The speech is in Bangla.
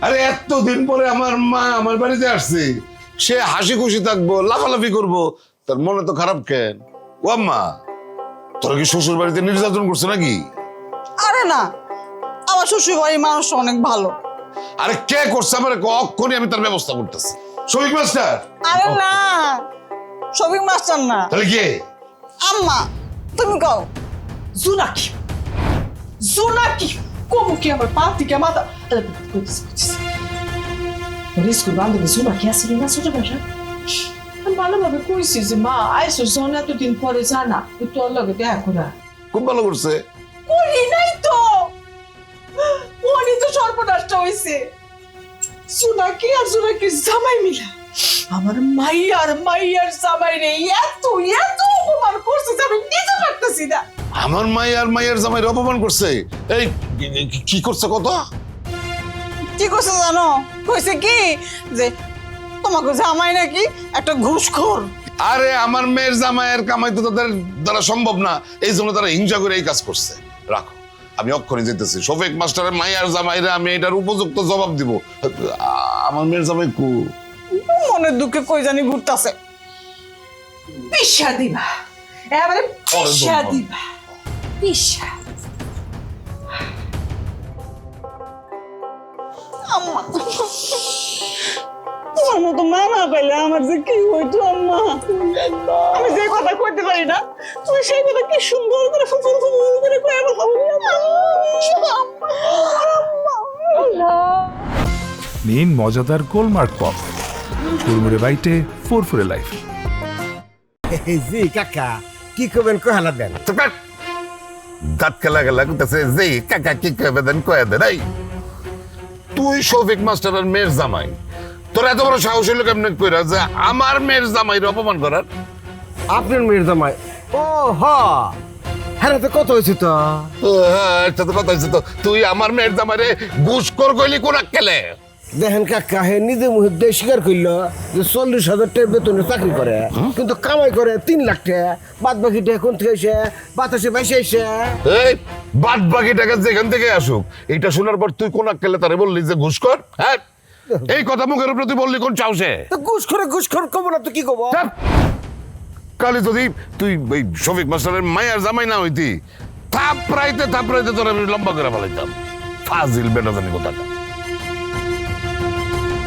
আরে এতদিন পরে আমার মা আমার বাড়িতে আসছে, সে হাসি খুশি থাকবো, লাফালাফি করবো, তার মনে তো খারাপ কেন? ও আম্মা, তোরা কি শ্বশুর বাড়িতে নির্যাতন করছে নাকি? আরে না, আমার শ্বশুর বাড়ির মানুষ অনেক ভালো। আরে কে করছে আমার অক্ষণই আমি তার ব্যবস্থা করতেছি। শফিক মাস্টার? আরে না, শপিং মাস্টার না, তাহলে কে? আম্মা। তুমি কও। জোনাকি জোনাকি como que আমার পা থেকে মাথা স্কুল বান্ধবী জোনাকি আসলে না ছোট ভাষা আমি ভালোভাবে কইছি যে মা আইসো জন এতদিন পরে জানা তুই তোর লগে দেখা করা খুব ভালো করছে। করি নাই তো উনি তো সর্বনাশটা হয়েছে জোনাকি আর জোনাকির জামাই মিলা আমার মাইয়ার জামাই রে এত অপমান করছে যে আমি নিজে পারতেছি না। আমার মায়ের জামাইয়ের অপমান করছে? এই কি করছে কত? কি করছে জানো? কইছে কি যে তোমাকে জামাই নাকি একটা ঘুষখোর। আরে আমার মেয়ের জামাইয়ের কামাই তো তাদের দ্বারা সম্ভব না, এই জন্য তারা হিংসা করে এই কাজ করছে। রাখো, আমি অক্ষরে যেতেছি। শফিক মাস্টারের মাইয়ার জামাইরা আমি এটার উপযুক্ত জবাব দিব। আমার মেয়ের জামাই কু মনের দুঃখে কই জানি ঘুরতাছে। পিসা দিবা এবারে পিসা দিবা পিসা। আম্মা, তোমার মতো মা না পাইলে আমার যে কি হইতো আম্মা। আমি যে কথা কইতে পারি না, তুমি সেই কথা কি সুন্দর করে ফুফুর করে কই আমার নিন মজাদার গোলমার্ক পপ, কুরমুরে বাইটে ফুরফুরে লাইফ। জি কাকা, কি করবেন কহালা দেন? দাঁত খেলা খেলা করতেছে যে কাকা কি কবে দেন কয়ে দেন। এই তুই শফিক মাস্টারের মেয়ের জামাই, তোর এত বড় সাহস হইলো কেমনে কইরা যে আমার মেয়ের জামাইর অপমান করার? আপনার মেয়ের জামাই? ও হ, হ্যাঁ তো কত হয়েছে তো? হ্যাঁ, এটা তো কথা হচ্ছে। তো তুই আমার মেয়ের জামাইরে ঘুষখোর কইলি কোন আক্কেলে? দেখেন কাকা, হে নিজে মুহূর্তে স্বীকার করলো যে 40,000 টাকা বেতনে চাকরি করে, কিন্তু কামাই করে 3 লাখ টাকা। বাদ বাকি টাকা কোন থেকে এসে? বাতাসে ভাসে এসে। এই বাদ বাকি টাকা যেখান থেকে আসুক, এইটা শোনার পর তুই কোন আক্কেলে তারে বললি যে ঘুষখোর? হ্যাঁ, এই কথা মুখের উপর তুই বললি কোন চাউসে? তো ঘুষ কব না তো কি কব? কালি যদি তুই ওই শফিক মাস্টারের মায়ের জামাই না হইতি, থাপড়াইতে তোর আমি লম্বা করে ফেলাইতাম। ফাজিল বেটা জানি কোথাটা।